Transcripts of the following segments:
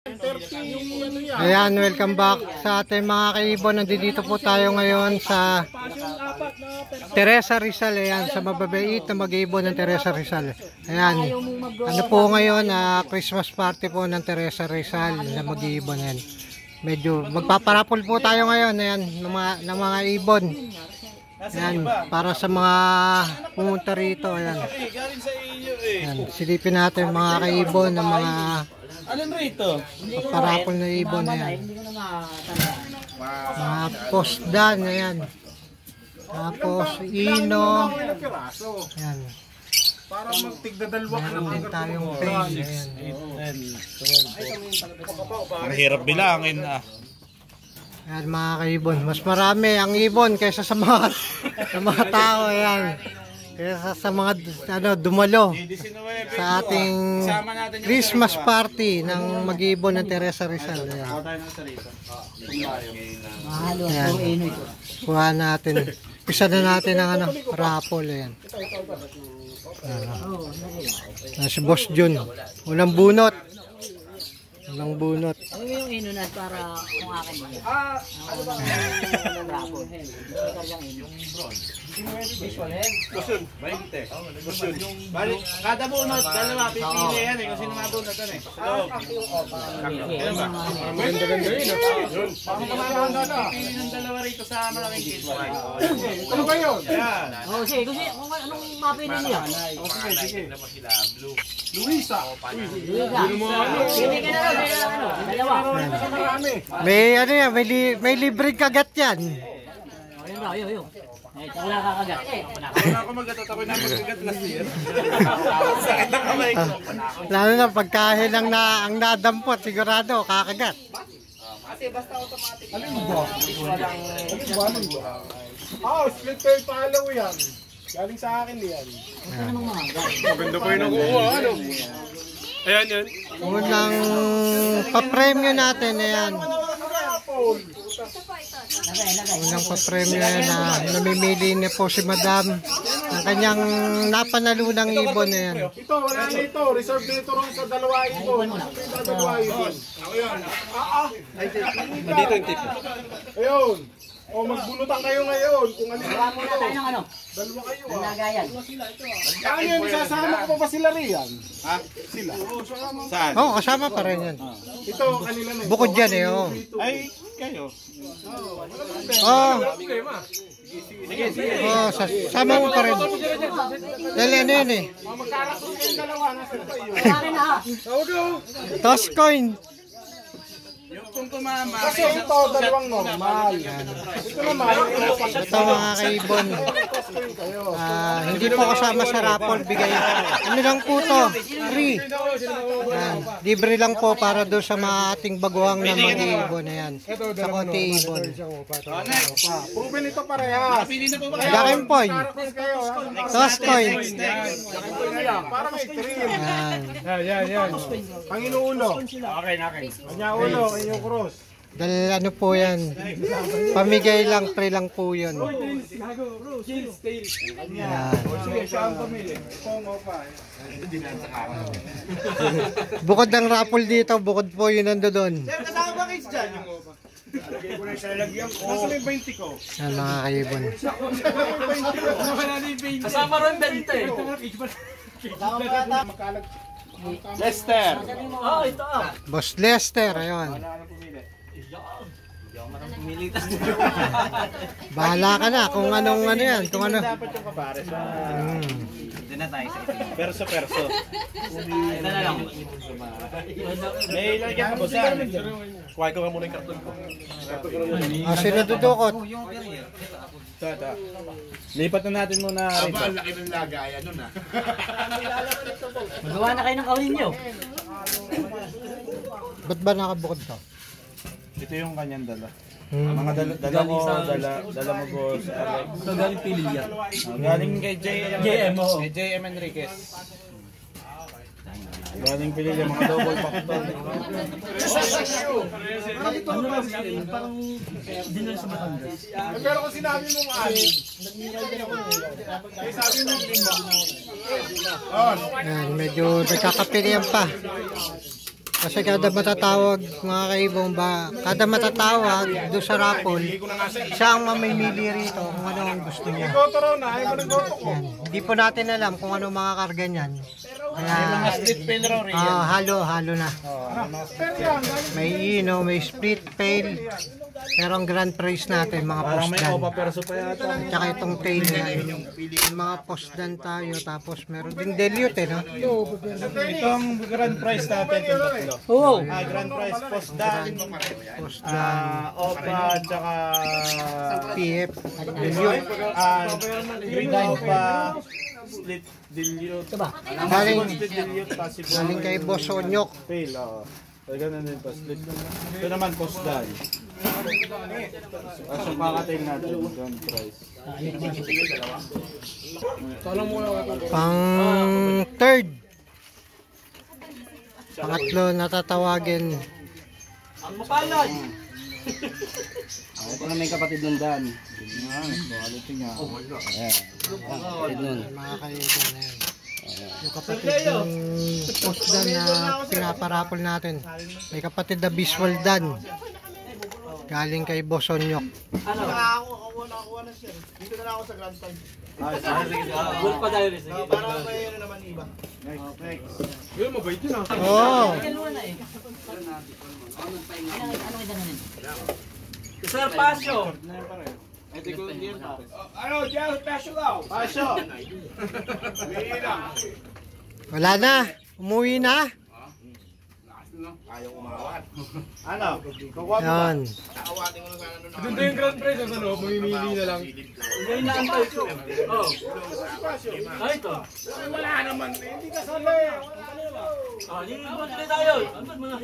Ayan, welcome back sa ating mga kaibon. Nandito po tayo ngayon sa Teresa Rizal. Ayan, sa mababait na mag-ibon ng Teresa Rizal. Ayan, ano po ngayon, Christmas party po ng Teresa Rizal na mag-ibon. Ayan, medyo magpaparapol po tayo ngayon. Ayan, ng mga ibon. Ayan, para sa mga pumunta rito. Ayan, ayan, silipin natin mga kaibon ng mga anong rito? parapol na ibon na yan. Mga posdan na yan. Tapos ino. Ayan. Para magtigdadalwa ka Meron din tayong pain. Ayan. Mahirap bilangin ah. Ayan mga kaibon. Mas marami ang ibon kaysa sa mga tao. Ayan. Kaya sa mga dumalo sa ating Christmas party ng mag-ibon ng Teresa Rizal. Ayan. Kuha natin. Isa na natin ang raffle. Ayan. Si Boss Jun. Unang bunot. Unang bunot. Ano yung inunan para kung akin mo yan? Kada bunot, dalawa, pipili yan eh. Kung sino mga bunot yan eh. Ganda-ganda yun. Pipili ng dalawa rito sa malaking kids. Ano ba yun? Oo, sige. Kasi kung anong mapili niya? Luisa. Pili ka na lang. Dalawa. May yan, may libreng kagat yan. Ayun ba, ayun. Eh, wala kakagat. Wala ako magatot ako na magagat last year. Sakit ng kamay ko. Lalo na pagkahin ang nadampot, sigurado kakagat. Alin ba? Split tail follow yan. Galing sa akin yan. Maganda pa yung nakuha. Ano? Ayan yan. Unang pa-premyo natin, ayan. Unang pa-premyo na namimili na po si Madam ng kanyang napanalunang ibon na yan. Ito, wala na ito. Reserve dito rin sa dalawa ibon. Sa dalawa ibon. Nandito yung tip. Ayun. O magbunutan kayo ngayon. Kung ano Wala muna tayo ng ano? dalawa kayo Ang lagayan. Ano yun? Isasama ko pa ba sila riyan? Ha? Sila. Saan? Oo, kasama pa rin yan. Ito, kanila na. Bukod dyan eh, oo. Ay, kayo. Oo. Oo, sama mo pa rin. Dali, ano yan eh. Magkakasunod kayong dalawa. Nasa kayo. Sa akin na ha. Toss coin. Kung tumama. Kasi ito, dalawang normal. Ito naman, Ito mga kaibon. Hindi po kasama sa raffle. Bigay. Ano lang po to? Free. Yan. Libre lang po para doon sa mga ating baguhang na mag-iibon. Ayan. Sa konti ibon. proven ito parehas. Gakin po. Toss coin. Para may trim. Yan. Panginuulo. Kanya ulo, inyong cross. Dahil ano po yan. Pamigay lang, free lang po yun. Yan. Bukod ng raffle dito, bukod po yun nandoon. Sir, kasama ba kids dyan? Lagay ko na sa lalagyan ko. Nasa may 20 ko. Yan mga kaibon. Kasama ron 20 eh. Lester. Oo, ito ah. Boss Lester, ayun. Bahala ka na kung anong ano yan. Kung ano. Dapat yung kapares. Doon na tayo sa perso. Ito na lang. May lagyan ka ba sa? Kuhay ko nga muna yung karton ko. Sino dudukot? Lipat na natin muna rito. Ang laki ng lagayan nun ah. Magawa na kayo ng kaulin nyo. Ba't ba nakabukod to? Ito yung kanyang dala. Mga dala mo, dala mo boss. Ito galing pili yan. Galing kay JM. Kay JM Enriquez. Galing pili yung mga double pack to. Ano lang sila? Parang dinala sa Batangas. Pero kung sinabi mo maali, ay sabi mo lima. Yan, medyo nagkakapilihan pa. Kasi kada matatawag mga kaibong kada matatawag doon sa raffle, siya ang mamimili rito kung ano ang gusto niya. Goto raw na, ayaw mo ng goto ko. Yan. Hindi po natin alam kung ano mga karga niyan. Kaya, Split pail raw rin. halo na. May may split pail. Pero ang grand prize natin, mga Parang may postdan. opa perso pa yata. Tsaka itong tail na yun. Yung mga postdan tayo, tapos meron din dilute, no? Itong grand prize natin, itong tatlo. Oo. Grand prize, postdan, Postdan, opa, tsaka PF, green opa, split dilute. Split dilute, possible. galing kay Boss Onyok. Fail, oo. So, ganun din pa, split. Ito naman, postdan. So, pakatayin natin, grand prize. Pang third. Pangatlo natatawagin. Ang mapalad. Ito na may kapatid nun Dan. Quality nga. Kapatid nun. Mga kaibigan na yan. Yung kapatid ng postdan na pinaparapol natin. May kapatid na visual dan. Galing kay Boss Onyok. Nakakuha na siya. Dito na lang ako sa Grand Time. Good pa tayo rin. Para may ano naman iba. Next. Yun, mabait yun ah. Oo. Sir Pasio. Ano, Diyan, special daw. Pasyo! Wala na. Umuwi na. Ano? Kukuha mo ba? Yan. Ganda yung grand prize, ano, mamimili na lang. Hindi inaantay ko. Oo. Ay, ito. Wala naman, hindi ka sanay. Lilibot na tayo. Ano ba mga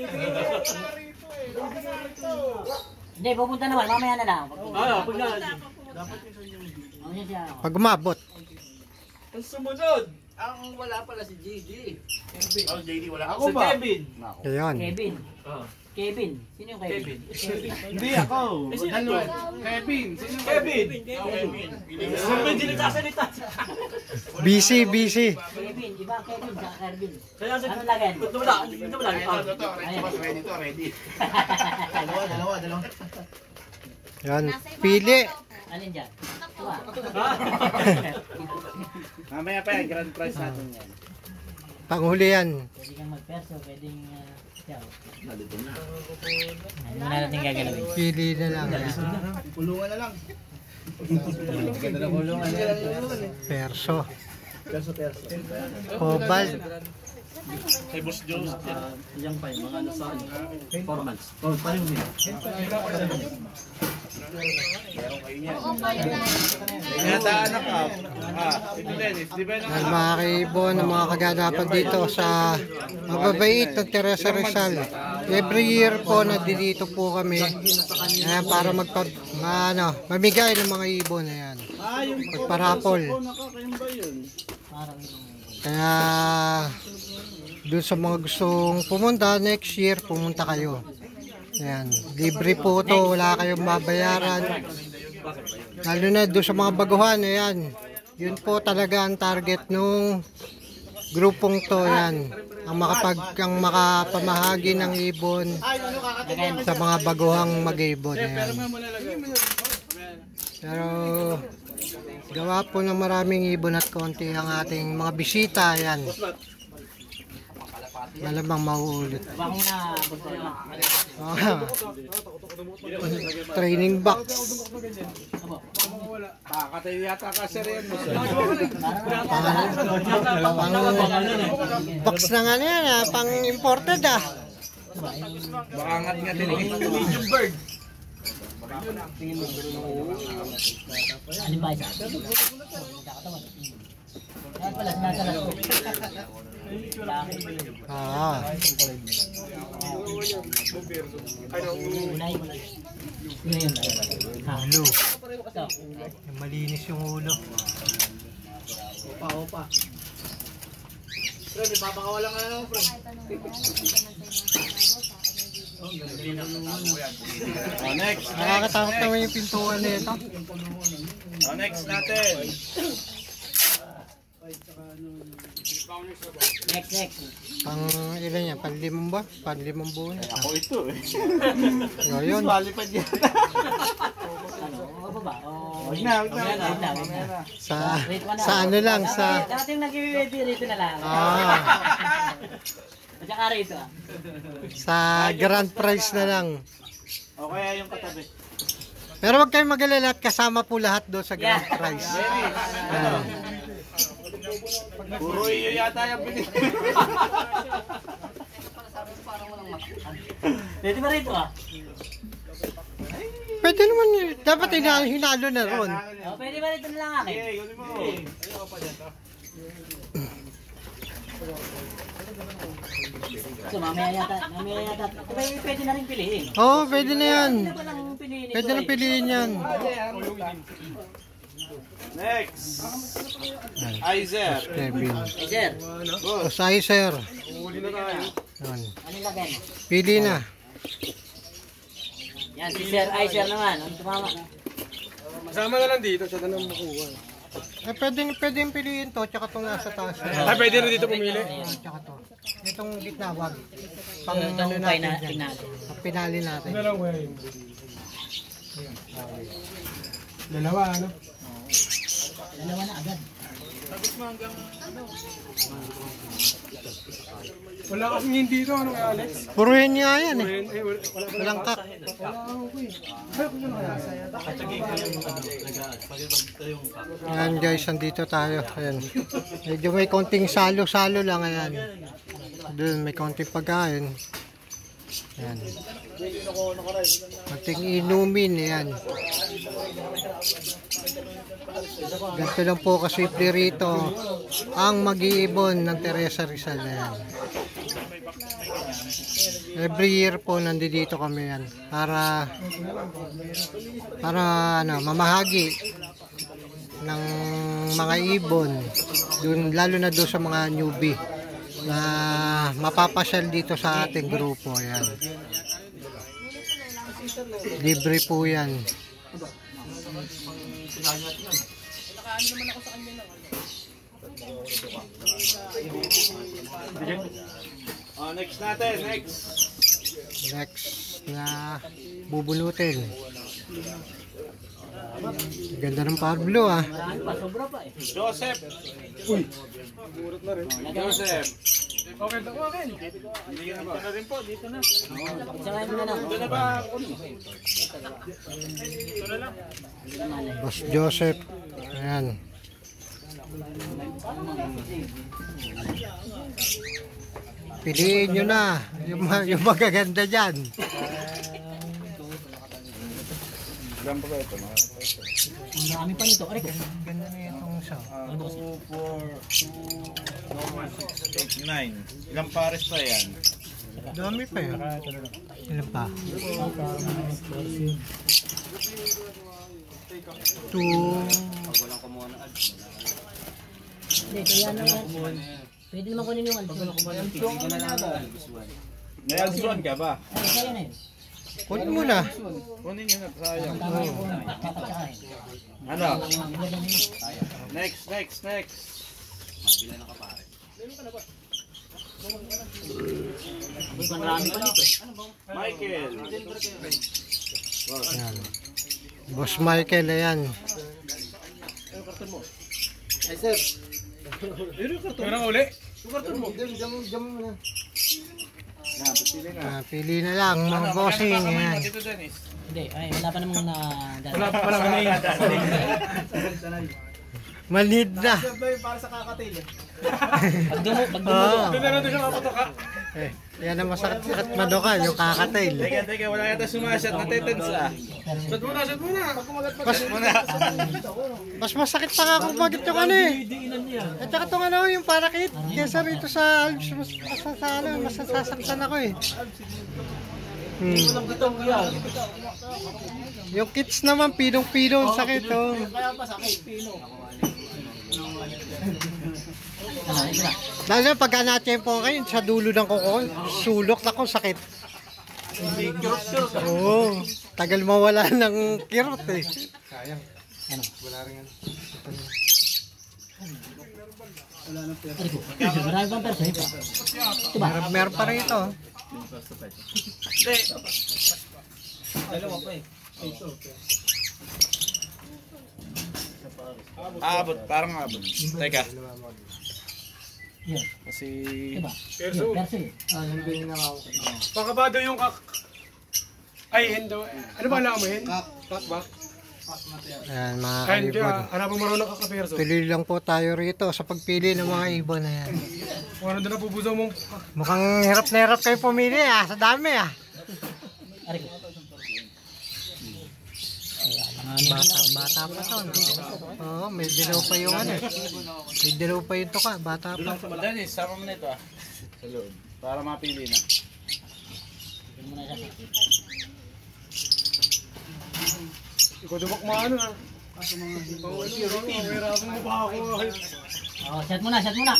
Hindi, pupunta naman. Mamaya na lang. pag na. Mamaya siya. Pag umabot. Ang sumunod. Ang wala pala si JD. Ako Si ba? Kevin. Ayun. Kevin. Oh. Kevin. Sino yung Kevin? Hindi ako. Dalawa. Kevin, Kevin. Kevin, hindi nagsasalita. Busy. Kevin. Iba Kevin. Saka Kervin. Kaya sa Ano lagyan? wala. Hindi wala. ready. Yan. Pili. Alin dyan? Ito ah. Mamaya pa yan, grand prize natin yan. Panghuli yan. Pwede kang magperso. Pwedeng... Yaw. Ano na natin gagalawin? Pili na lang. Pulungan na lang. Perso. Cobalt. Kay Boss Jones. Yang pa yung mga ano sa performance. Oh, pareho din. Yata anak ka. Ito Dennis, di ba Yan mga kaibon, ang mga kaganapan dito sa mababait ng Teresa Rizal. Every year po nandito po kami. Ayan, para mamigay ng mga ibon. Ayan. Magparapol. Kaya doon sa mga gustong pumunta next year, pumunta kayo. Ayan, libre po to, wala kayong babayaran. Lalo na doon sa mga baguhan, ayan. Yun po talaga ang target nung grupong to, ayan. Ang makapamahagi ng ibon sa mga baguhang mag-ibon, ayan. Pero gawa po ng maraming ibon at konti ang ating mga bisita, ayan. Malamang mauulit. Bakong na... Training box. Kakatayo yata ka sir yan. Box na nga yan, pang imported ah. Baka ngat din eh. Medium bird. Alin ba isa? Kaya pala, sinasalas ko. Ah, Unay. Ngayon. ulo. Malinis yung ulo. Pre, ipapakawalan ka na lang, pre. Next. Nakakatakot naman yung pintuan nito. Next natin. Next. Pang ilan yan? Panlimang ba? Panlimang buwan. Ako ito eh. O, yun. Malipad yan. Ano ba? Huwag na. Sa ano lang, sa... Dati yung nag-ready rito na lang. At saka rito Sa grand prize na lang. O kaya yung katabi. Pero wag kayong mag-alala at kasama po lahat doon sa grand prize. Puro iyo yata yung pinili. Pwede ba rito Pwede naman, dapat hinalo na ron. Pwede ba rito na lang akin? Okay, kunin mo. So, mamaya yata. Pwede na rin piliin. Oo, pwede na yan. Pwede ba lang piliin ito? Pwede na piliin yan. Next. Izer. Kevin. Sir, O, sahi, sir. Huli na tayo. Yan. anong lagay mo? Pili na. Yan, si Sir Aizer naman. Ang tumama. Masama na lang dito, siya na nang makuha. Pwede yung piliin to, tsaka itong nasa taas. Ay, pwede na dito pumili. Tsaka to. Itong gitna, wag. Pang ano Itong natin na dyan. pinali. Ang pinali natin. Dalawa yun. Dalawa, ano? Dalawa na agad. Wala kasing hindi dito, ano kaya Alex? Puruhin niya yan eh. Wala Walang kak. Ayan guys, andito tayo. Ayan. Medyo may konting salo-salo lang. Ayan. Doon may konting pagkain. Ayan. Konting inumin. Ayan. Ganito lang po kasimple rito ang mag-iibon ng Teresa Rizal. Ayan. Every year po nandito kami yan para ano, mamahagi ng mga ibon dun, lalo na doon sa mga newbie na mapapasyal dito sa ating grupo. Ayan. Libre po yan. Next natin, Next na bubunutin. Ganda ng Pablo ah. Marami pa, sobra pa eh. Joseph. Murot na rin. Joseph. Okay, okay. Dito na rin po, dito na. Isang na lang. Dito na ba? Boss Joseph. Ayan. Piliin nyo na yung magaganda dyan. Ilan pa ba ito? Ang dami pa nito. Aray ko. Ganda na itong isa. 2, 4, 2, 6, 8, 9. Ilang pares pa yan? Dami pa yun. Ilan pa? 2. Hindi, kaya naman. Pwede naman kunin yung albuan. May alsuan ka ba? Ay, kaya na yun. Kunin mo na. Kunin nyo na, sayang. Tama yung papatsakain. Ano? Next. Marami pa nito. Michael. Ayan. Boss Michael, ayan. Meron ka uli? Pili na lang mga bossing. Ayan. Dito, Dennis. Hindi, ay, wala pa namang na... Wala pa pala kami. Manid na. Para sa kakatail. Pag dumulo. Oo. Doon na rin siya kapatoka. Yan ang masakit madoka, yung kakatail. Teka, wala yata sumasyat. Natetens ah. Shot muna. Mas masakit pa nga kung bakit yung ano eh. At saka itong ano, yung parakit. Kesa rito sa Alps, masasaktan ako eh. Yung kits naman, pinong-pino ang sakit oh. Lalo na pagka na-tempo kayo sa dulo ng kuko, sulok na ko sakit. Oo, tagal mawala ng kirot eh. Sayang. Wala rin yan. Marami pang perso. Ito ba? Meron pa rin ito. Hindi. Dalawa pa eh. Abot, parang abot. Teka. Yan. Kasi... Ito ba? Perso. Perso eh. Pakabado yung kak. Ay, hendo. Ano ba alam mo yun? Kak ba? Ayan mga Ayun kaibon. kaya, alam mo marunong kakaperso. Tuloy lang po tayo rito sa pagpili ng mga ibon na yan. Kung ano doon na pupuso mong... Mukhang hirap na hirap kayo pumili sa dami Ari ko. Bata pa to. No? Oo, may dilaw pa yung ano. May dilaw pa yung tuka, bata pa. Dennis, sama mo na ito sa loob. Para mapili na. Ikaw dumak maano na. Mahirapan mo pa ako. Oh, set muna, set muna.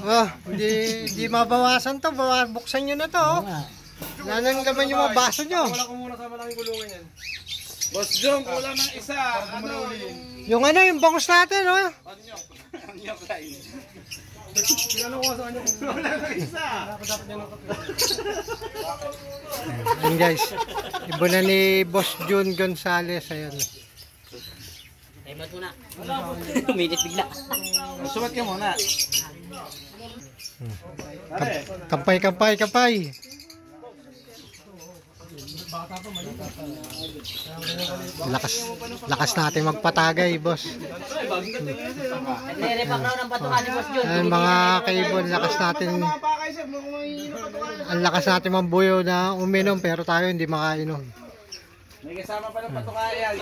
Oh, hindi mabawasan to. Buksan nyo na to. Oo nga. Nanang laman yung mga baso nyo. Wala ko muna sa malaking gulungan yan. Boss Jong, kulang ng isa. Ano? Yung ano, yung bangus natin, oh. Ang nyok line. Pinano ko sa kanya kung wala ng isa. Dapat yan ang Ayan guys, ibo na ni Boss Jun Gonzales. Ayan. Taibat muna. Uminit bigla. Sumat ka muna. Pare. Kampay. Lakas natin magpatagay, boss. Nire-repack raw ng patuka ni Boss Jun. Ayan mga kaibon, ang lakas natin mambuyo na uminom pero tayo hindi makainom. May kasama pa ng patukaya.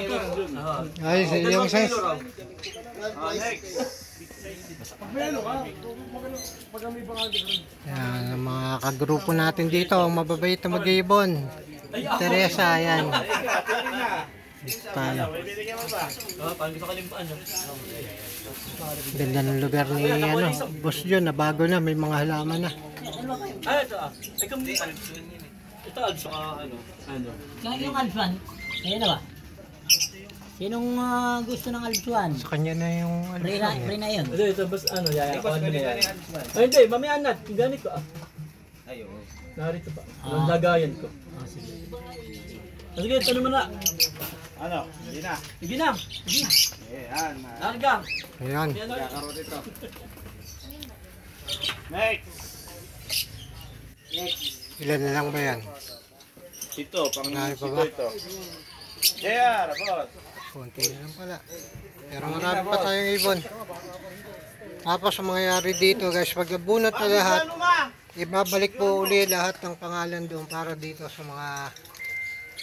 Ay, yung size. Next. Ayan, ang mga kagrupo natin dito, ang mababait na mag-ibon. Teresa, ayan. Tayo. Ganda ng lugar ni Boss Jun, na bago na, may mga halaman na. Ito also ano. Yung alpsuan, kaya na ba? Sinong gusto ng alpsuan? Sa kanya na yung Pre na yun. Ito bas ano yaya ko ano yan. Ay hindi, mamaya nat, ganit ko ah. Ayo. Narito pa. Ang lagayan ko. Sige, tanong mo na. Ano? Hindi na. Sige na. Ayan. Larga. Ayan. Kakarot ito. Next. Ilan na lang ba yan? Ito, pang Marami pa ito ba? ito. JR, boss. Konti na lang pala. Pero marami pa tayong ibon. Tapos ang mangyayari dito guys, pag nabunot na lahat, ibabalik po uli lahat ng pangalan doon para dito sa mga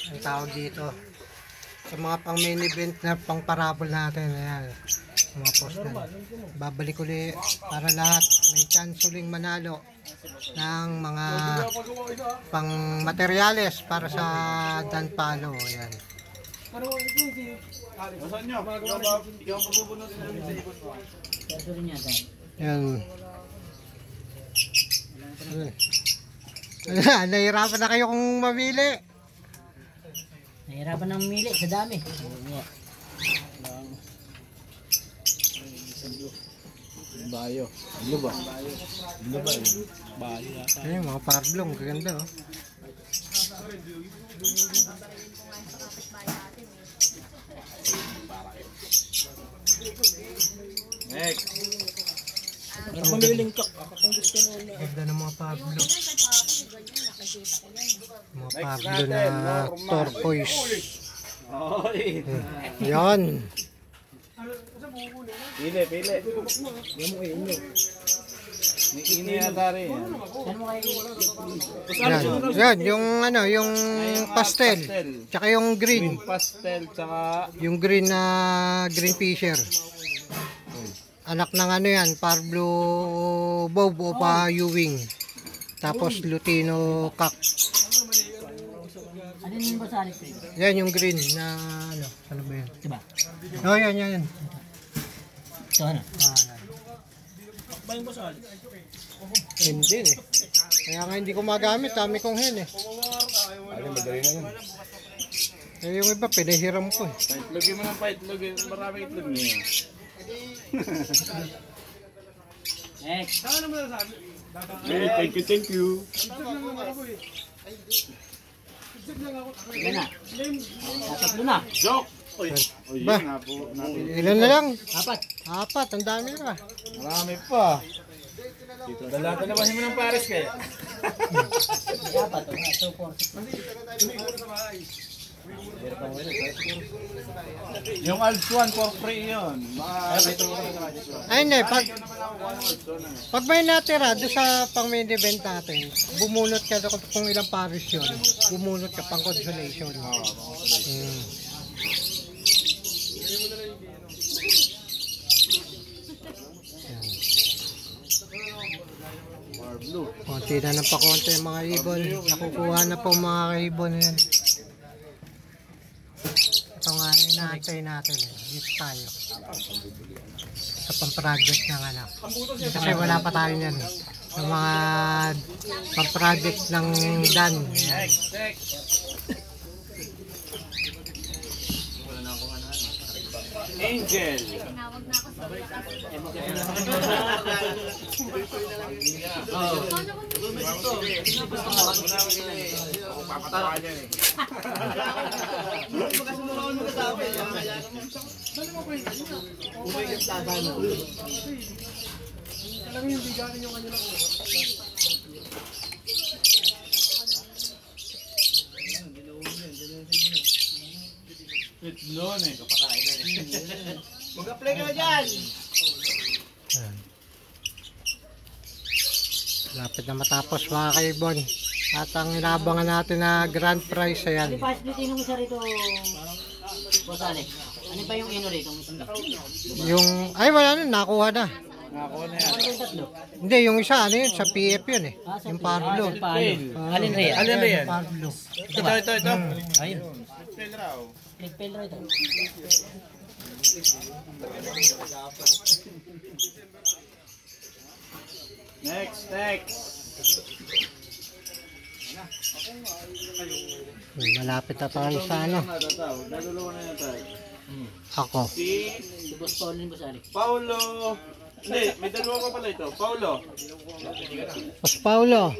ang tawag dito. Sa mga pang main event na pang parabol natin. Ayan. Mga post na. Babalik uli para lahat may chance uling manalo ng mga pang materyales para sa Dan Palo. Ayan. Masan nyo? Ikaw magbubunod namin sa ikot mo. Perso rin yan. Ayan. Nahirapan na kayo kung mamili. Nahirapan ng mili sa dami. Bayo. Ano ba? Ano ba? Bayo yata. Ayun, mga parblong. Gaganda oh. Next. Pamiling ka. Ganda ng mga parblong. Mga Next parblong na natin, normal. turquoise. Oy. Yan. Pili. May ini yata rin. Saan mo kayo? Yan. Yan, yung ano, yung pastel. Tsaka yung green. Pastel, tsaka Yung green na green fisher. Anak ng ano yan, Parblo Bob o pa Ewing. Tapos Lutino Cock. Ano yung basalit ko? Yan yung green na ano, ano ba yan? Diba? Oh, yan. Ito ano? Hindi eh. Kaya nga hindi ko magamit, dami kong hen eh. Ayun, madali na yun. Eh yung iba, pinahiram ko eh. Paitlogin mo ng paitlogin. Maraming itlog niyo. Next. Hey, thank you. Yan na. Tatlo na. Joke! Uy, Ba? yun na po. Ilan na lang? Apat. Apat, ang dami na. Marami pa. Dala-dalawahin mo ng pares kaya. Apat. 2, 4, 6. Yung Alps 1 for free yun. Ay, hindi. Pag may natira doon sa pang main event natin, bumunot ka kung ilang pares yun. Bumunot ka pang consolation. Konti na ng pakonti mga ibon. Nakukuha na po mga ibon yan. Ito nga inaantay natin. Dito tayo. Sa pang-project ng anak. Kasi wala pa tayo yan. Sa mga pang-project ng Dan. Ayan. Angel. Itlon eh, kapakain na eh. Mag-apply ka na dyan! Ayan. Lapit na matapos mga kaibon. At ang inabangan natin na grand prize, ayan. Pasplitin mo sa rito, Boss Alex. Ano pa yung ino rito? Yung, ay wala na, nakuha na. Nakakuha na yan. Ano yung tatlo? Hindi, yung isa, ano yun, sa PF yun eh. Yung Pablo. Alin Rhea? Alin na yan? Pablo. Ito. Ayun. Fail raw. Nagpel rito. Next. Malapit na tayo sa ano. Naluluwa na yan tayo. Ako. Si Si Boss Paul din, Boss Alex. Paulo. Hindi, may dalawa pa pala ito. Paulo. Mas Paulo.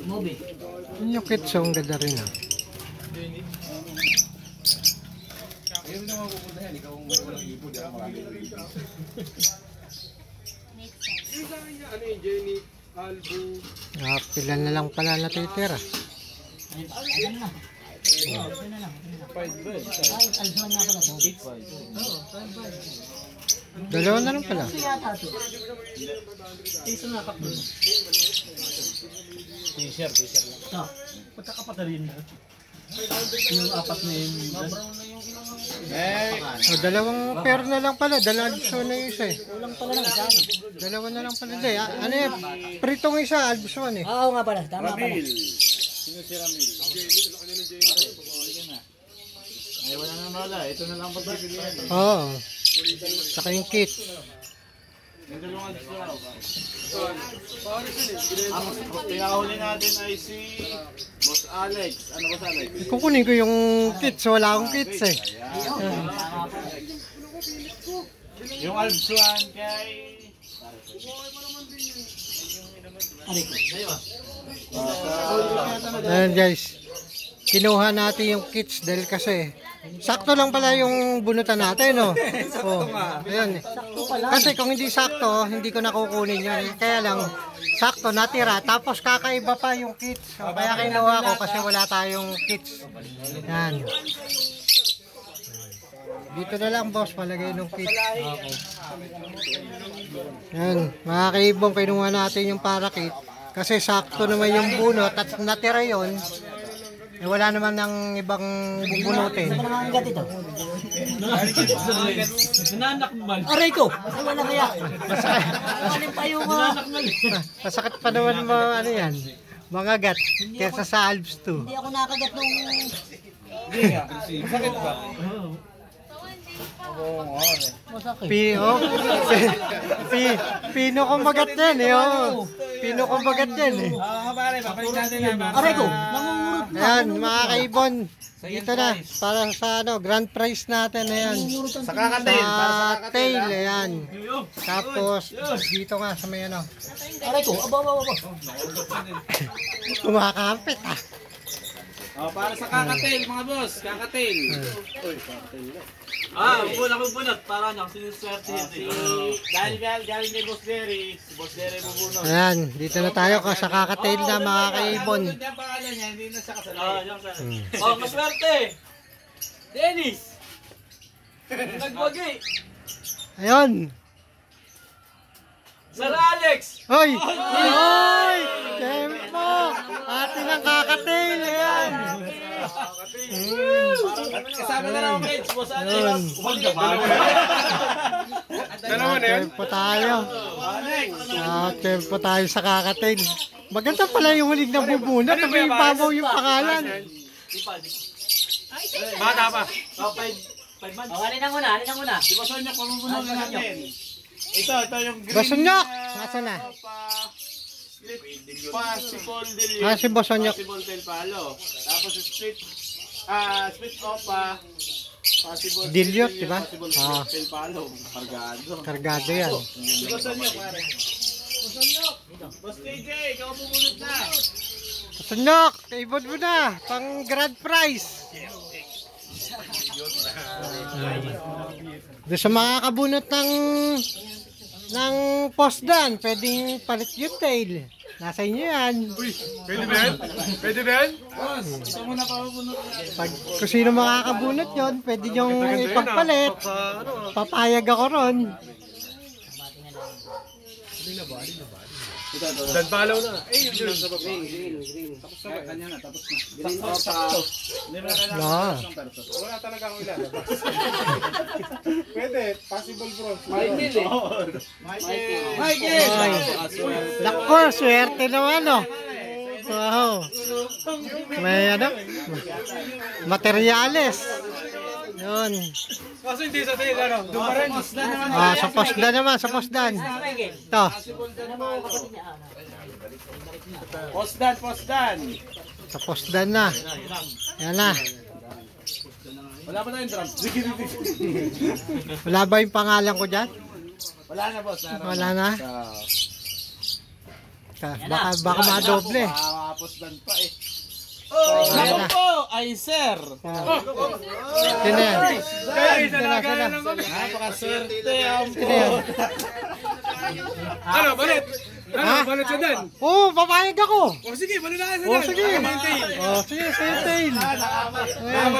Movie. Yun yung kitsong ganda rin ah. Ano yung Jenny, Albo, Pila na lang pala natitira. Ano na? Ito na lang. Ay, alsuan nga pala to. Dalawa na lang pala. Ito yata to. Ito na kaplo. T-shirt lang. Ito. Pagkakapatalin na. Yung apat na yun. O, dalawang pair na lang pala. Dalawang albso na yung isa eh. Kulang pala ng isa. Dalawa na lang pala. Hindi, ano yan? Pritong isa, albso one eh. Oo nga pala. Tama pala. Ramil. Sino si Ramil? Ay, wala na wala. Ito na lang pagpipilian. Oo. Saka yung kit. Yung dalawang gusto raw. Ang pinahuli natin ay si Boss Alex. Ano Boss Alex? Kukunin ko yung kits. Wala akong kits eh. Yung Alpsuan kay... Aray ko. Ayan guys. Kinuha natin yung kits dahil kasi sakto lang pala yung bunutan natin, no? Oh, ayan. Kasi kung hindi sakto, hindi ko nakukunin yun. Kaya lang, sakto, natira. Tapos kakaiba pa yung kits. So, kaya kinuha ko kasi wala tayong kits. Yan. Dito na lang, boss, palagay ng kits. Okay. Yan, mga kaibong, kinuha natin yung parakit. Kasi sakto naman yung bunot at natira yun. Eh, wala naman ng ibang bubunutin. Ano naman ang gat ito? Nanakmal. Aray ko! Ay, wala kaya. Maling pa yung... Masakit pa naman mga ano yan. Mga gat. Kesa sa Alps 2. Hindi ako nakagat nung... Sakit ba? Masakit. Pino kumbagat yan eh. Oh. Pino kumbagat yan eh. Pare, papalit natin na. Aray ko, nangungurot na. Ayan, mga kaibon. Dito na, para sa grand prize natin. Ayan. Sa kakatail, para sa Sa tail, ayan. Tapos, dito nga sa may ano. Aray ko, aba. Kumakampit ah. Oh, para sa kakatail, mga boss. Kakatail. Bunot. Para niya, sinuswerte Dahil galing kay Boss Derry, si Boss Derry bubunod. Ayan, dito na tayo sa kakatail na mga kaibon. Yung pangalan niya, hindi na siya kasali. Oh, maswerte! Dennis! Nagwagi! Ayun. Sir Alex! Hoy! Hoy! Tempo! Ating ang kakatail. Ayan. Kasama na lang ang Boss Alex. Ayun. Huwag na ba? Dalawa na yan. Tempo tayo. Alex! Tempo tayo sa kakatail. Maganda pala yung huling na bubunot. May ibabaw yung pangalan. Bata pa. Oh, 5 months. Oh, alin ang una. Si Boss Onyok, pamubunod na natin. Ito yung green. Basonyok! Nasaan na? Possible del Si Basonyok. Possible del Palo. Tapos split opa. Possible Dilyot, di ba? Possible Ah. del Palo. Kargado. Kargado yan. Si Boss Onyok, pare. Boss Onyok! Boss KJ, ikaw pumunod na. Basonyok! Kaibon mo na! Pang grand prize! Doon sa makakabunot ng postdan, pwedeng palit yung tail. Nasa inyo yan. Pwede ba yan? Pwede ba yan? Ito muna pa pumunod. Kung sino makakabunot yon, pwede nyong ipagpalit. Papayag ako ron. Dan palaw na. Yun. Kanya na, tapos na. Sakto. Hindi mo na kailangan Ah. ng perso. Wala talaga akong ilalabas. Pwede. Possible bronze. Michael eh. Michael! Ay. Nako, swerte naman oh. Wow. May ano? Materyales. Yun. Kaso hindi sa tail, ano? Doon pa rin. Sa postdan naman, sa postdan. Ito. Posdan. Sa postdan na. Yan na. Wala pa tayong drum. Wala ba yung pangalan ko dyan? Wala na, boss. Wala na. Baka madoble. Posdan pa eh. Ayan na. po ay sir. Sino yan? Kaya nalagala lang kami. Napakaswerte ang Sino yan? Ano, balit? Ano, Ha? balit siya dan? Oo, papayag ako. O sige, balit na sa Oh, dan. sige. Sige, sa'yo tail. Ayan,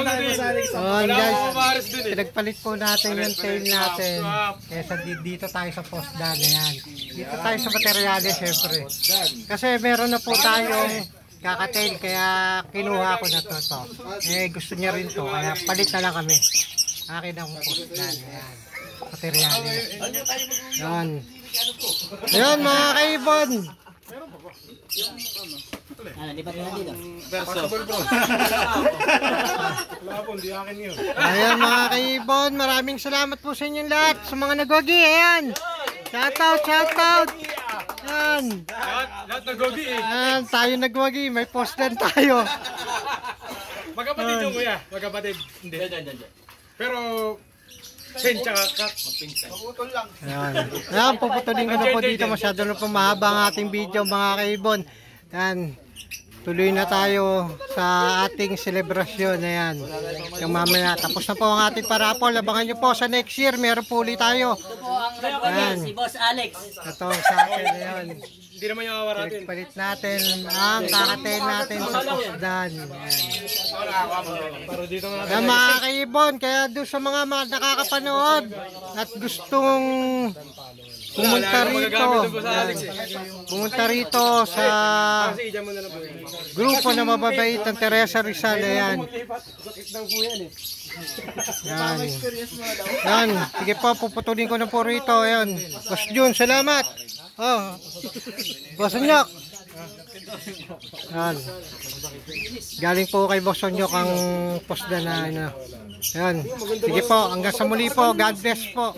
guys. Maris dun eh. Pinagpalit po natin yung tail natin. Kesa dito tayo sa postdan. Ayan. Dito tayo sa materyales, syempre. Kasi meron na po tayong kakatail, kaya kinuha ko na to. Gusto niya rin to, kaya palit na lang kami. Akin ang postdan. Ayan. Materyales. Ayan. Ayan, mga kaibon. Lipat na dito. Possible bronze. Wala po, hindi akin yun. Ayan, mga kaibon. Maraming salamat po sa inyong lahat. Sa mga nagwagi, ayan. Shout out. Ayan. Lahat nag-gogi eh. Ayan, tayo nagwagi. May postdan tayo. Magkapatid yung kuya. Magkapatid. Hindi. Pero, Sen tsaka Kat. Ayan. Ayan, puputulin ko na po dito. Masyado na po mahaba ang ating video, mga kaibon. Ayan. Tuloy na tayo sa ating selebrasyon. Ayan. Yung mamaya. Tapos na po ang ating parapol. Abangan nyo po sa next year. Meron po ulit tayo. Ito po ang nagwagi, si Boss Alex. Ito sa akin. Ayan. Hindi naman yung awaratin. Palit natin ang kakatail natin sa postdan. Pero dito nga. Kaya mga kaibon, kaya doon sa mga nakakapanood at gustong pumunta rito, pumunta rito sa Kasi idyan mo na lang po. grupo na mababait ng Teresa Rizal. Ayan. Sakit daw po yan eh. Yan. Yan. Sige po, puputulin ko na po rito. Ayan. Boss Jun, salamat. Oh. Boss Nyok. Yan. Galing po kay Boss Onyok ang posda na ano. Yan. Sige po, hanggang sa muli po. God bless po.